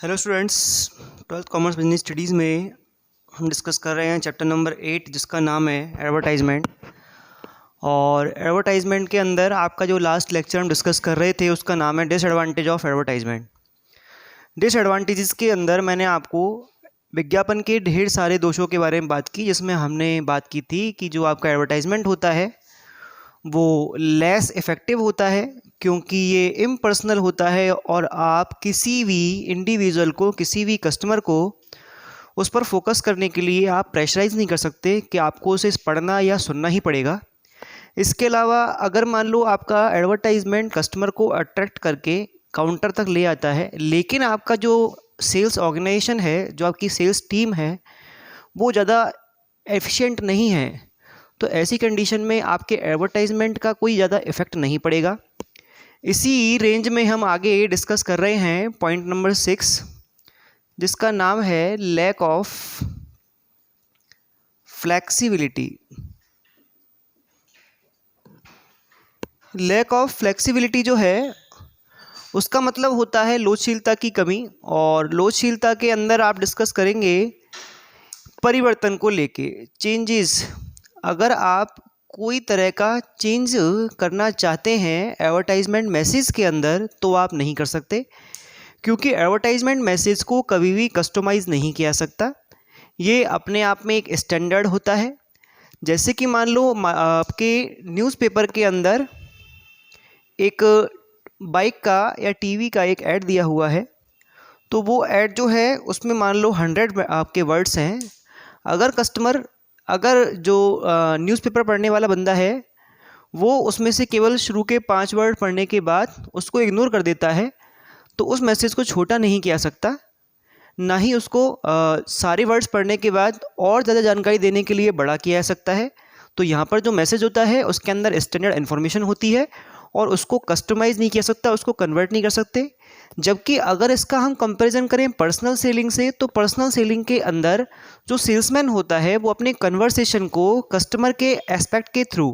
Hello students, twelfth commerce business studies में हम discuss कर रहे हैं चैप्टर नंबर 8 जिसका नाम है एडवर्टाइजमेंट। और एडवर्टाइजमेंट के अंदर आपका जो लास्ट लेक्चर हम डिस्कस कर रहे थे उसका नाम है डिसएडवांटेज ऑफ एडवर्टाइजमेंट। डिसएडवांटेजेस के अंदर मैंने आपको विज्ञापन के ढेर सारे दोषों के बारे में बात की, जिसमें हमने बात की थी कि जो आपका एडवर्टाइजमेंट होता है वो लेस इफ़ेक्टिव होता है क्योंकि ये इम्पर्सनल होता है और आप किसी भी इंडिविजुअल को, किसी भी कस्टमर को उस पर फोकस करने के लिए आप प्रेशराइज़ नहीं कर सकते कि आपको उसे पढ़ना या सुनना ही पड़ेगा। इसके अलावा अगर मान लो आपका एडवर्टाइजमेंट कस्टमर को अट्रैक्ट करके काउंटर तक ले आता है, लेकिन आपका जो सेल्स ऑर्गेनाइजेशन है, जो आपकी सेल्स टीम है, वो ज़्यादा एफिशिएंट नहीं है, तो ऐसी कंडीशन में आपके एडवर्टाइजमेंट का कोई ज़्यादा इफ़ेक्ट नहीं पड़ेगा। इसी रेंज में हम आगे डिस्कस कर रहे हैं पॉइंट नंबर 6 जिसका नाम है lack of flexibility. Lack of flexibility जो है उसका मतलब होता है लोचशीलता की कमी, और लोचशीलता के अंदर आप डिस्कस करेंगे परिवर्तन को लेके, चेंजेस। अगर आप कोई तरह का चेंज करना चाहते हैं एडवर्टाइजमेंट मैसेज के अंदर तो आप नहीं कर सकते, क्योंकि एडवर्टाइजमेंट मैसेज को कभी भी कस्टमाइज़ नहीं किया सकता। ये अपने आप में एक स्टैंडर्ड होता है। जैसे कि मान लो आपके न्यूज़पेपर के अंदर एक बाइक का या टीवी का एक ऐड दिया हुआ है, तो वो ऐड जो है उसमें मान लो 100 आपके वर्ड्स हैं। अगर जो न्यूज़पेपर पढ़ने वाला बंदा है वो उसमें से केवल शुरू के 5 वर्ड पढ़ने के बाद उसको इग्नोर कर देता है, तो उस मैसेज को छोटा नहीं किया सकता, ना ही उसको सारे वर्ड्स पढ़ने के बाद और ज़्यादा जानकारी देने के लिए बड़ा किया जा सकता है। तो यहाँ पर जो मैसेज होता है उसके अंदर स्टैंडर्ड इन्फॉर्मेशन होती है और उसको कस्टमाइज़ नहीं किया सकता, उसको कन्वर्ट नहीं कर सकते। जबकि अगर इसका हम कंपैरिजन करें पर्सनल सेलिंग से, तो पर्सनल सेलिंग के अंदर जो सेल्समैन होता है वो अपने कन्वर्सेशन को कस्टमर के एस्पेक्ट के थ्रू,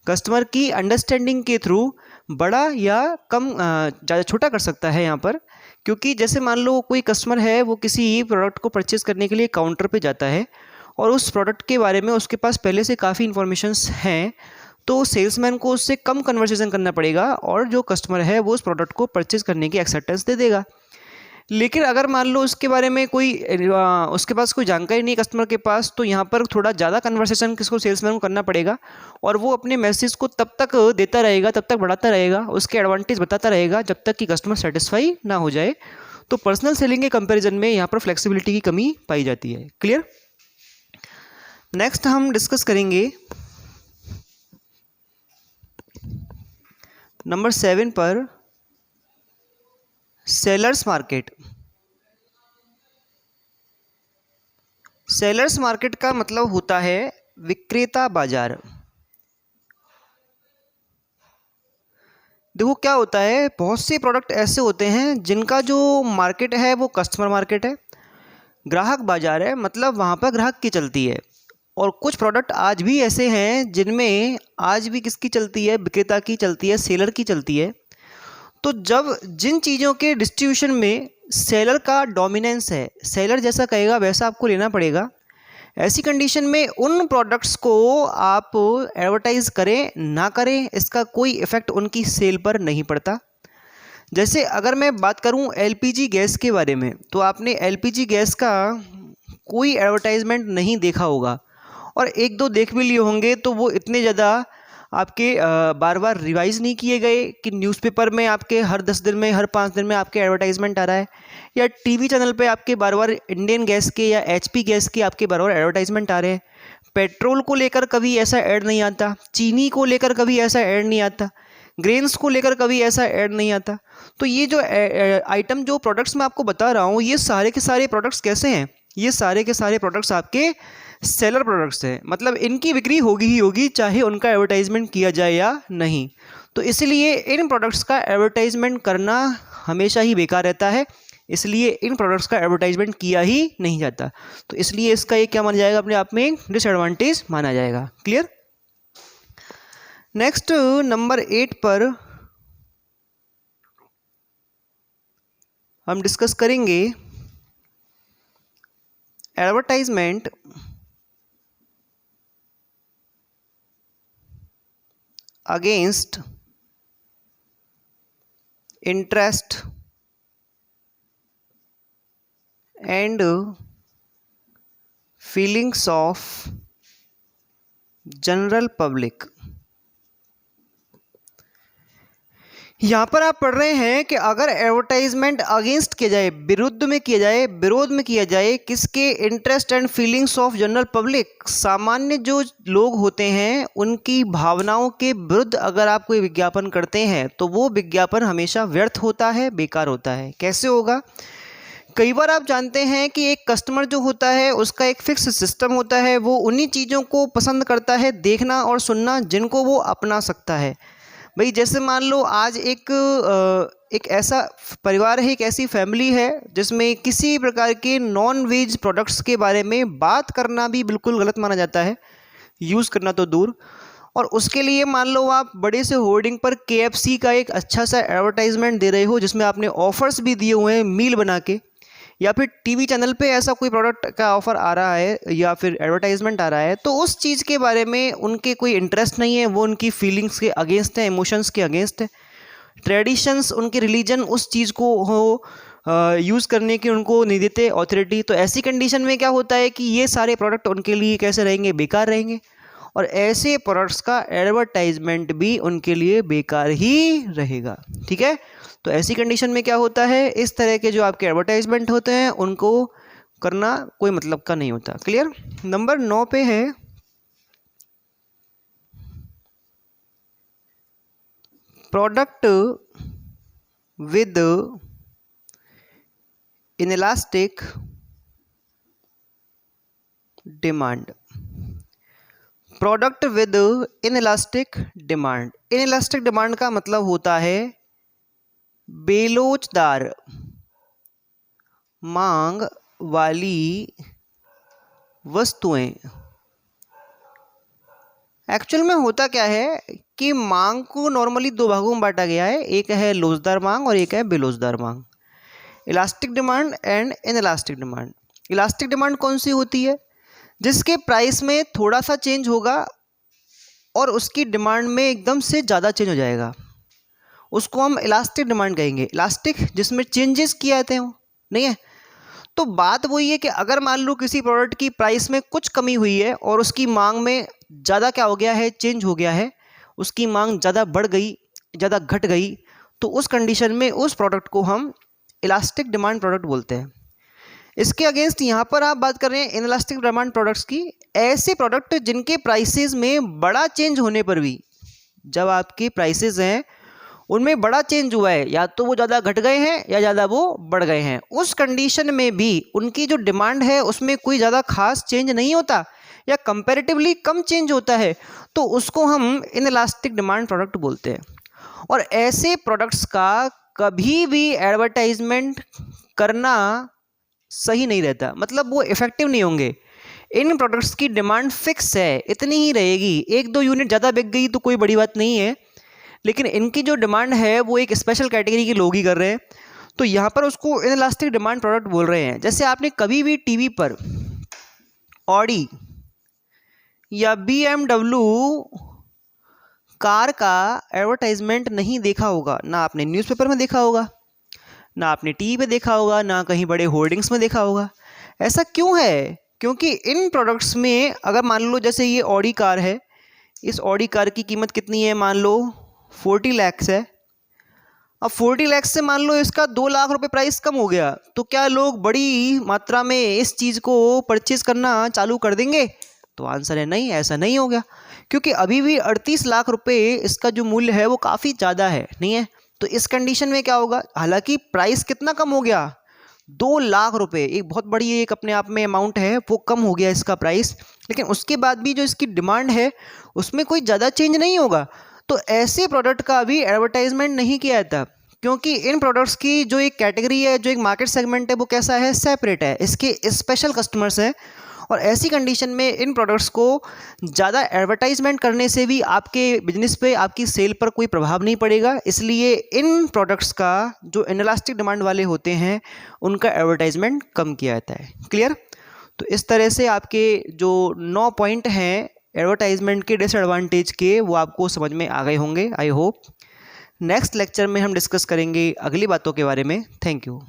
कस्टमर की अंडरस्टैंडिंग के थ्रू बड़ा या कम ज़्यादा छोटा कर सकता है यहाँ पर। क्योंकि जैसे मान लो कोई कस्टमर है, वो किसी प्रोडक्ट को परचेज़ करने के लिए काउंटर पे जाता है और उस प्रोडक्ट के बारे में उसके पास पहले से काफ़ी इन्फॉर्मेशंस हैं, तो सेल्समैन को उससे कम कन्वर्सेशन करना पड़ेगा और जो कस्टमर है वो उस प्रोडक्ट को परचेज़ करने की एक्सेप्टेंस दे देगा। लेकिन अगर मान लो उसके बारे में उसके पास कोई जानकारी नहीं कस्टमर के पास, तो यहाँ पर थोड़ा ज़्यादा कन्वर्सेशन किसको, सेल्समैन को करना पड़ेगा, और वो अपने मैसेज को तब तक देता रहेगा, तब तक बढ़ाता रहेगा, उसके एडवांटेज बताता रहेगा जब तक कि कस्टमर सेटिस्फाई ना हो जाए। तो पर्सनल सेलिंग के कंपैरिजन में यहाँ पर फ्लेक्सिबिलिटी की कमी पाई जाती है। क्लियर? नेक्स्ट हम डिस्कस करेंगे नंबर 7 पर सेलर्स मार्केट। सेलर्स मार्केट का मतलब होता है विक्रेता बाजार। देखो क्या होता है, बहुत से प्रोडक्ट ऐसे होते हैं जिनका जो मार्केट है वो कस्टमर मार्केट है, ग्राहक बाजार है, मतलब वहाँ पर ग्राहक की चलती है। और कुछ प्रोडक्ट आज भी ऐसे हैं जिनमें आज भी किसकी चलती है, विक्रेता की चलती है, सेलर की चलती है। तो जब जिन चीज़ों के डिस्ट्रीब्यूशन में सेलर का डोमिनेंस है, सेलर जैसा कहेगा वैसा आपको लेना पड़ेगा, ऐसी कंडीशन में उन प्रोडक्ट्स को आप एडवर्टाइज करें ना करें इसका कोई इफ़ेक्ट उनकी सेल पर नहीं पड़ता। जैसे अगर मैं बात करूं एलपीजी गैस के बारे में, तो आपने एलपीजी गैस का कोई एडवर्टाइजमेंट नहीं देखा होगा, और एक दो देख भी लिए होंगे तो वो इतने ज़्यादा आपके बार बार रिवाइज़ नहीं किए गए कि न्यूज़पेपर में आपके हर 10 दिन में, हर 5 दिन में आपके एडवर्टाइजमेंट आ रहा है, या टीवी चैनल पे आपके बार बार इंडियन गैस के या एचपी गैस के आपके बार बार एडवर्टाइजमेंट आ रहे हैं। पेट्रोल को लेकर कभी ऐसा ऐड नहीं आता, चीनी को लेकर कभी ऐसा ऐड नहीं आता, ग्रेन्स को लेकर कभी ऐसा ऐड नहीं आता। तो ये जो आइटम, जो प्रोडक्ट्स मैं आपको बता रहा हूँ, ये सारे के सारे प्रोडक्ट्स कैसे हैं, ये सारे के सारे प्रोडक्ट्स आपके सेलर प्रोडक्ट्स हैं, मतलब इनकी बिक्री होगी ही होगी चाहे उनका एडवर्टाइजमेंट किया जाए या नहीं। तो इसलिए इन प्रोडक्ट्स का एडवर्टाइजमेंट करना हमेशा ही बेकार रहता है, इसलिए इन प्रोडक्ट्स का एडवर्टाइजमेंट किया ही नहीं जाता। तो इसलिए इसका ये क्या माना जाएगा, अपने आप में डिसएडवांटेज माना जाएगा। क्लियर? नेक्स्ट नंबर 8 पर हम डिस्कस करेंगे advertisement against interest and feelings of general public. यहाँ पर आप पढ़ रहे हैं कि अगर एडवर्टाइजमेंट अगेंस्ट किया जाए, विरुद्ध में किया जाए, विरोध में किया जाए, किसके? Interest and feelings of general public, सामान्य जो लोग होते हैं उनकी भावनाओं के विरुद्ध अगर आप कोई विज्ञापन करते हैं तो वो विज्ञापन हमेशा व्यर्थ होता है, बेकार होता है। कैसे होगा? कई बार आप जानते हैं कि एक कस्टमर जो होता है उसका एक फिक्स सिस्टम होता है, वो उन्हीं चीज़ों को पसंद करता है देखना और सुनना जिनको वो अपना सकता है। भाई जैसे मान लो आज एक ऐसा परिवार है, एक ऐसी फैमिली है जिसमें किसी प्रकार के नॉन वेज प्रोडक्ट्स के बारे में बात करना भी बिल्कुल गलत माना जाता है, यूज़ करना तो दूर। और उसके लिए मान लो आप बड़े से होर्डिंग पर KFC का एक अच्छा सा एडवर्टाइजमेंट दे रहे हो जिसमें आपने ऑफर्स भी दिए हुए हैं मील बना के, या फिर टीवी चैनल पे ऐसा कोई प्रोडक्ट का ऑफ़र आ रहा है या फिर एडवर्टाइजमेंट आ रहा है, तो उस चीज़ के बारे में उनके कोई इंटरेस्ट नहीं है, वो उनकी फीलिंग्स के अगेंस्ट है, इमोशंस के अगेंस्ट है। ट्रेडिशंस, उनके रिलीजन उस चीज़ को यूज़ करने की उनको नहीं देते अथॉरिटी। तो ऐसी कंडीशन में क्या होता है कि ये सारे प्रोडक्ट उनके लिए कैसे रहेंगे? बेकार रहेंगे। और ऐसे प्रोडक्ट्स का एडवर्टाइजमेंट भी उनके लिए बेकार ही रहेगा। ठीक है, तो ऐसी कंडीशन में क्या होता है, इस तरह के जो आपके एडवर्टाइजमेंट होते हैं उनको करना कोई मतलब का नहीं होता। क्लियर? नंबर 9 पे है product with inelastic demand. Product with inelastic demand. Inelastic demand का मतलब होता है बेलोचदार मांग वाली वस्तुएं। एक्चुअल में होता क्या है कि मांग को नॉर्मली दो भागों में बांटा गया है, एक है लोचदार मांग और एक है बेलोचदार मांग। Elastic demand and inelastic demand. Elastic demand कौन सी होती है? जिसके प्राइस में थोड़ा सा चेंज होगा और उसकी डिमांड में एकदम से ज़्यादा चेंज हो जाएगा, उसको हम इलास्टिक डिमांड कहेंगे। इलास्टिक जिसमें चेंजेस किए जाते हैं, नहीं है। तो बात वही है कि अगर मान लो किसी प्रोडक्ट की प्राइस में कुछ कमी हुई है और उसकी मांग में ज़्यादा क्या हो गया है? चेंज हो गया है, उसकी मांग ज़्यादा बढ़ गई, ज़्यादा घट गई, तो उस कंडीशन में उस प्रोडक्ट को हम इलास्टिक डिमांड प्रोडक्ट बोलते हैं। इसके अगेंस्ट यहाँ पर आप बात कर रहे हैं इनइलास्टिक डिमांड प्रोडक्ट्स की, ऐसे प्रोडक्ट जिनके प्राइसेस में बड़ा चेंज होने पर भी, जब आपके प्राइसेस हैं उनमें बड़ा चेंज हुआ है, या तो वो ज़्यादा घट गए हैं या ज़्यादा वो बढ़ गए हैं, उस कंडीशन में भी उनकी जो डिमांड है उसमें कोई ज़्यादा खास चेंज नहीं होता या कंपैरेटिवली कम चेंज होता है, तो उसको हम इनइलास्टिक डिमांड प्रोडक्ट बोलते हैं। और ऐसे प्रोडक्ट्स का कभी भी एडवर्टाइजमेंट करना सही नहीं रहता, मतलब वो इफ़ेक्टिव नहीं होंगे। इन प्रोडक्ट्स की डिमांड फिक्स है, इतनी ही रहेगी, एक दो यूनिट ज़्यादा बिक गई तो कोई बड़ी बात नहीं है, लेकिन इनकी जो डिमांड है वो एक स्पेशल कैटेगरी के लोग ही कर रहे हैं, तो यहाँ पर उसको इनइलास्टिक डिमांड प्रोडक्ट बोल रहे हैं। जैसे आपने कभी भी टीवी पर ऑडी या BMW कार का एडवर्टाइजमेंट नहीं देखा होगा, ना आपने न्यूज़पेपर में देखा होगा, ना आपने टीवी पे देखा होगा, ना कहीं बड़े होर्डिंग्स में देखा होगा। ऐसा क्यों है? क्योंकि इन प्रोडक्ट्स में अगर मान लो जैसे ये ऑडी कार है, इस ऑडी कार की कीमत कितनी है? मान लो 40 लाख है। अब 40 लाख से मान लो इसका 2 लाख रुपए प्राइस कम हो गया, तो क्या लोग बड़ी मात्रा में इस चीज़ को परचेज करना चालू कर देंगे? तो आंसर है नहीं, ऐसा नहीं हो गया, क्योंकि अभी भी 38 लाख रुपए इसका जो मूल्य है वो काफ़ी ज़्यादा है, नहीं है। तो इस कंडीशन में क्या होगा? हालांकि प्राइस कितना कम हो गया? 2 लाख रुपए, एक बहुत बड़ी एक अपने आप में अमाउंट है, वो कम हो गया इसका प्राइस, लेकिन उसके बाद भी जो इसकी डिमांड है उसमें कोई ज़्यादा चेंज नहीं होगा। तो ऐसे प्रोडक्ट का भी एडवर्टाइजमेंट नहीं किया जाता, क्योंकि इन प्रोडक्ट्स की जो एक कैटेगरी है, जो एक मार्केट सेगमेंट है, वो कैसा है? सेपरेट है, इसके स्पेशल कस्टमर्स हैं और ऐसी कंडीशन में इन प्रोडक्ट्स को ज़्यादा एडवर्टाइजमेंट करने से भी आपके बिजनेस पे, आपकी सेल पर कोई प्रभाव नहीं पड़ेगा। इसलिए इन प्रोडक्ट्स का जो इनलास्टिक डिमांड वाले होते हैं उनका एडवर्टाइजमेंट कम किया जाता है। क्लियर? तो इस तरह से आपके जो 9 पॉइंट हैं एडवर्टाइजमेंट के डिसएडवांटेज के, वो आपको समझ में आ गए होंगे, आई होप। नेक्स्ट लेक्चर में हम डिस्कस करेंगे अगली बातों के बारे में। Thank you.